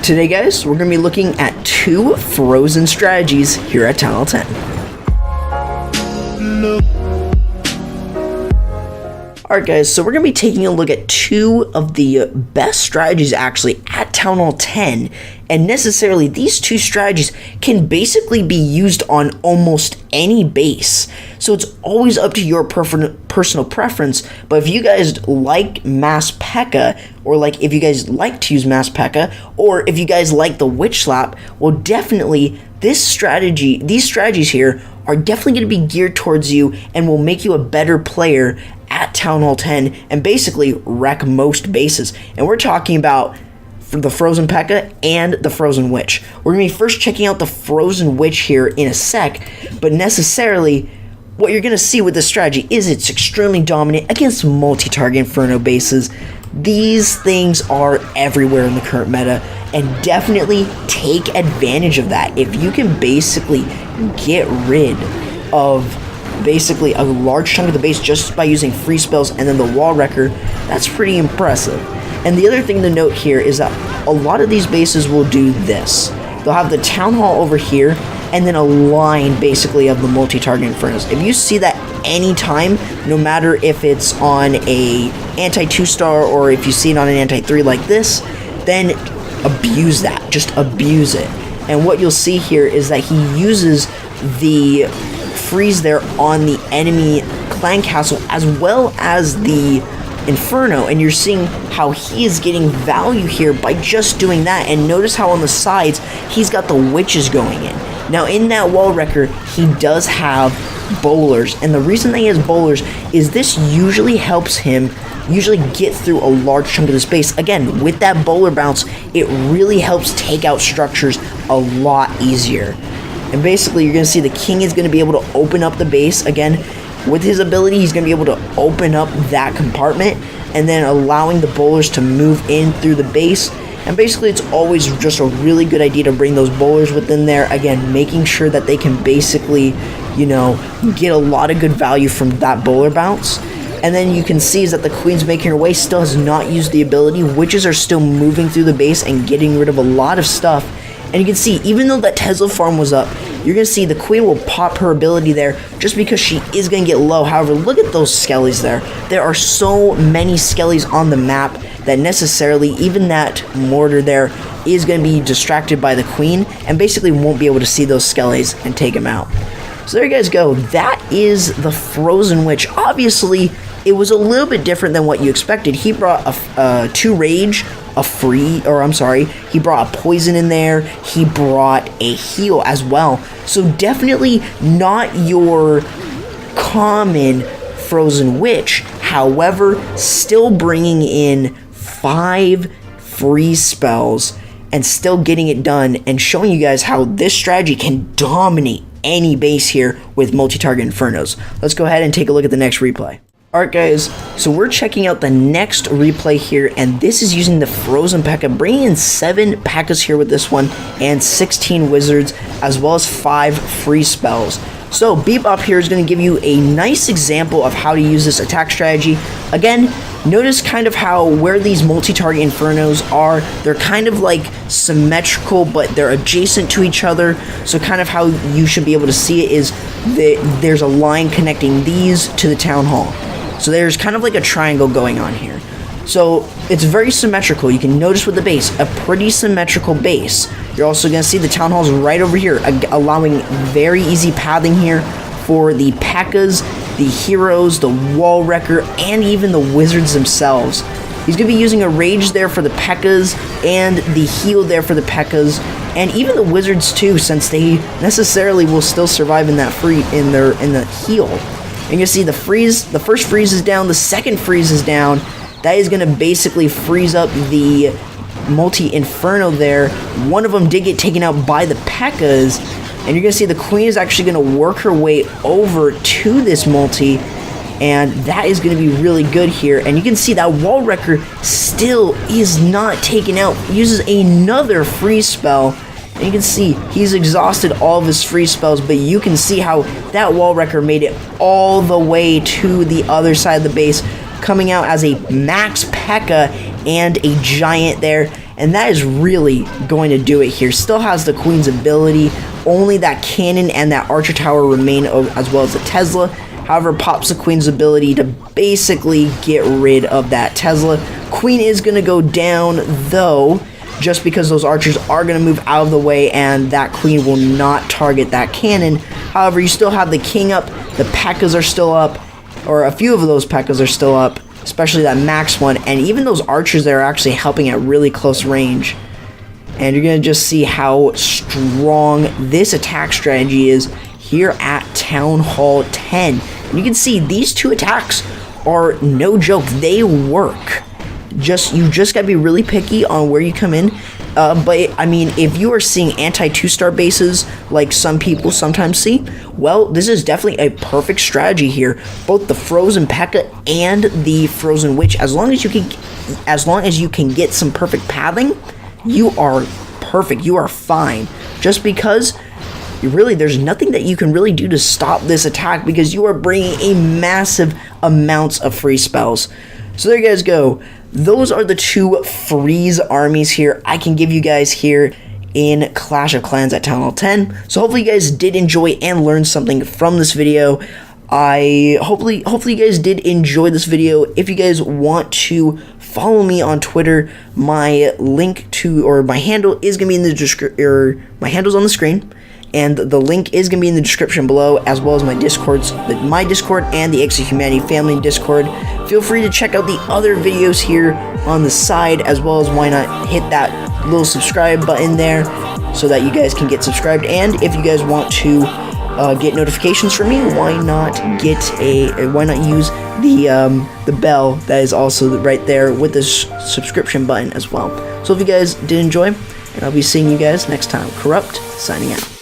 Today guys, we're going to be looking at two frozen strategies here at Town Hall 10. Alright guys, so we're going to be taking a look at two of the best strategies actually at Town Hall 10, and necessarily these two strategies can basically be used on almost any base. So it's always up to your personal preference, but if you guys like Mass P.E.K.K.A, or like if you guys like to use Mass P.E.K.K.A, or if you guys like the Witch Slap, well definitely these strategies here are definitely going to be geared towards you and will make you a better player at Town Hall 10 and basically wreck most bases. And we're talking about for the Frozen P.E.K.K.A and the Frozen Witch. We're going to be first checking out the Frozen Witch here in a sec, but necessarily what you're going to see with this strategy is it's extremely dominant against multi-target Inferno bases. These things are everywhere in the current meta, and definitely take advantage of that. If you can basically get rid of basically a large chunk of the base just by using free spells and then the wall wrecker, that's pretty impressive. And the other thing to note here is that a lot of these bases will do this. They'll have the Town Hall over here and then a line basically of the multi-target Infernos. If you see that anytime, no matter if it's on a anti-2-star or if you see it on an anti-3 like this, then abuse that. Just abuse it. And what you'll see here is that he uses the freeze there on the enemy clan castle as well as the Inferno, and you're seeing how he is getting value here by just doing that. And notice how on the sides he's got the witches going in. Now in that wall wrecker he does have bowlers, and the reason that he has bowlers is this usually helps him get through a large chunk of the space. Again, with that bowler bounce, it really helps take out structures a lot easier. And basically you're going to see the king is going to be able to open up the base. Again, with his ability, he's going to be able to open up that compartment and then allowing the bowlers to move in through the base. And basically it's always just a really good idea to bring those bowlers within there. Again, making sure that they can basically, get a lot of good value from that bowler bounce. And then you can see is that the queen's making her way, still has not used the ability. Witches are still moving through the base and getting rid of a lot of stuff. And you can see, even though that Tesla farm was up, you're going to see the queen will pop her ability there just because she is going to get low. However, look at those skellies there. There are so many skellies on the map that necessarily even that mortar there is going to be distracted by the queen and basically won't be able to see those skellies and take them out. So there you guys go. That is the Frozen Witch. Obviously, it was a little bit different than what you expected. He brought a 2 rage, he brought a poison in there. He brought a heal as well. So definitely not your common Frozen Witch. However, still bringing in 5 freeze spells and still getting it done and showing you guys how this strategy can dominate any base here with multi-target Infernos. Let's go ahead and take a look at the next replay. Alright guys, so we're checking out the next replay here, and this is using the Frozen P.E.K.K.A, bringing in 7 P.E.K.K.As here with this one, and 16 wizards, as well as 5 free spells. So Bebop here is going to give you a nice example of how to use this attack strategy. Again, notice kind of how where these multi-target Infernos are, they're kind of like symmetrical, but they're adjacent to each other. So kind of how you should be able to see it is that there's a line connecting these to the Town Hall. So there's kind of like a triangle going on here. So it's very symmetrical. You can notice with the base, a pretty symmetrical base. You're also going to see the Town Halls right over here, allowing very easy pathing here for the P.E.K.K.As, the heroes, the wall wrecker, and even the wizards themselves. He's going to be using a rage there for the P.E.K.K.As and the heal there for the P.E.K.K.As, and even the wizards too, since they necessarily will still survive in that in the heal. And you'll see the first freeze is down, the second freeze is down. That is going to basically freeze up the multi-inferno there. One of them did get taken out by the P.E.K.K.As, and you're going to see the queen is actually going to work her way over to this multi, and that is going to be really good here. And you can see that wall wrecker still is not taken out, uses another freeze spell. And you can see he's exhausted all of his free spells, but you can see how that wall wrecker made it all the way to the other side of the base, coming out as a max P.E.K.K.A and a giant there. and that is really going to do it here. Still has the Queen's ability, only that cannon and that archer tower remain, as well as the Tesla. However, pops the Queen's ability to basically get rid of that Tesla. Queen is going to go down, though, just because those archers are going to move out of the way, and that Queen will not target that cannon. However, you still have the king up, the P.E.K.K.A.s are still up, or a few of those P.E.K.K.A.s are still up, especially that max one, and even those archers that are actually helping at really close range. And you're going to just see how strong this attack strategy is here at Town Hall 10. And you can see these two attacks are no joke. They work. You just gotta be really picky on where you come in. But I mean, if you are seeing anti 2-star bases like some people sometimes see, well, this is definitely a perfect strategy here. Both the Frozen P.E.K.K.A. and the Frozen Witch, as long as you can get some perfect pathing, you are perfect. You are fine. Just because there's nothing that you can really do to stop this attack, because you are bringing a massive amounts of free spells. So there you guys go. Those are the two freeze armies here I can give you guys here in Clash of Clans at Town Hall 10. So hopefully you guys did enjoy and learn something from this video. Hopefully you guys did enjoy this video. If you guys want to follow me on Twitter, my link to, or my handle is gonna be in the description, my handle's on the screen, and the link is going to be in the description below, as well as my Discord and the X of Humanity family Discord. Feel free to check out the other videos here on the side, as well as why not hit that little subscribe button there so that you guys can get subscribed. And if you guys want to get notifications from me, why not use the bell that is also right there with this subscription button as well. So if you guys did enjoy, and I'll be seeing you guys next time. Corrupt, signing out.